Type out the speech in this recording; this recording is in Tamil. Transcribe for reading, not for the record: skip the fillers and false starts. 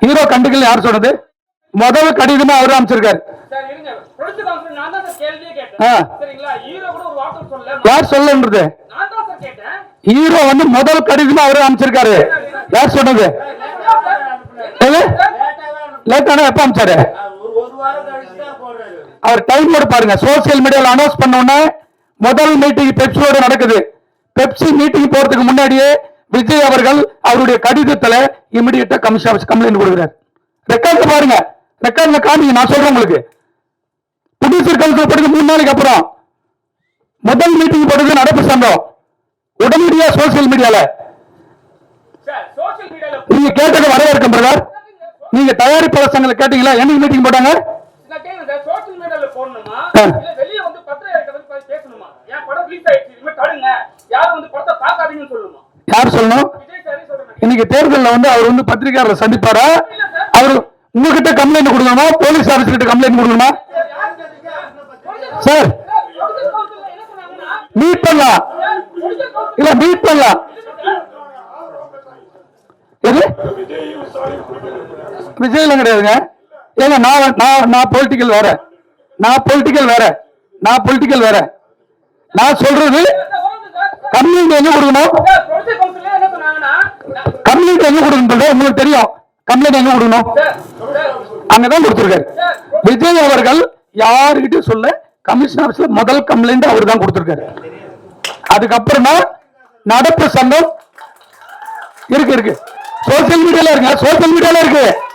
ஹீரோ கண்டுக்கல யார் சொன்னது? முதல் கடிதமா அவரு அமைச்சிருக்காரு. யார் சொல்லன்றது? ஹீரோ வந்து முதல் கடிதமா அவரு அமைச்சிருக்காரு. யார் சொன்னது? லேட்டான எப்ப அமைச்சாரு? அவர் டைம் கூட பாருங்க. சோசியல் மீடியால அனௌன்ஸ் பண்ண உடனே முதல் மீட்டிங் பெப்சியோட நடக்குது. பெப்சி மீட்டிங் போறதுக்கு முன்னாடியே விஜய் அவர்கள் அவருடைய கடிதத்துல இமிடியேட்டா கமிஷன் கம்ப்ளைண்ட் கொடுக்கிறார். ரெக்கார்ட்ல பாருங்க, ரெக்கார்ட்ல காமிங்க. நான் சொல்றேன் உங்களுக்கு. ப்ரொடியூசர் கவுன்சில் போட்டு 3 நாளைக்கு அப்புறம் முதல் மீட்டிங் போட்டது நடப்பு சங்கம் உடனடியா சோசியல் மீடியால நீங்க கேட்டது வரவேற்கும் பிரதர். நீங்க தயாரிப்பாளர் சங்கத்துல கேட்டீங்களா? என்னைக்கு மீட்டிங் போட்டாங்க? யார் சொல்லணும்? இன்னைக்கு தேர்தலில் வந்து அவர் வந்து பத்திரிகையாளர் சந்திப்பாரா? அவர் உங்ககிட்ட கம்ப்ளைண்ட் கொடுக்கணுமா? போலீஸ் ஆபீஸ் கிட்ட கம்ப்ளைண்ட் கொடுக்கணுமா? சார் மீட் பண்ணலாம் இல்ல, மீட் பண்ணலாம். விஜய்ல கிடையாதுங்க. ஏங்க நான் பொலிட்டிக்கல் வேற, நான் பொலிட்டிக்கல் வேற, நான் பொலிட்டிக்கல் வேற. நான் சொல்றது கம்ப்ளைண்ட் எங்க கொடுக்கணும்? கம்ப்ளைண்ட் எங்க கொடுக்கணும் உங்களுக்கு தெரியும். கம்ப்ளைண்ட் எங்க கொடுக்கணும்? அங்கதான் கொடுத்திருக்காரு. விஜய் அவர்கள் யாருகிட்ட சொல்ல கமிஷன் ஆபீஸ்ல முதல் கம்ப்ளைண்ட் அவர் தான் கொடுத்திருக்காரு. அதுக்கப்புறம் தான் நடப்பு சங்கம் இருக்கு. சோசியல் மீடியால இருக்கு, சோசியல் மீடியால இருக்கு.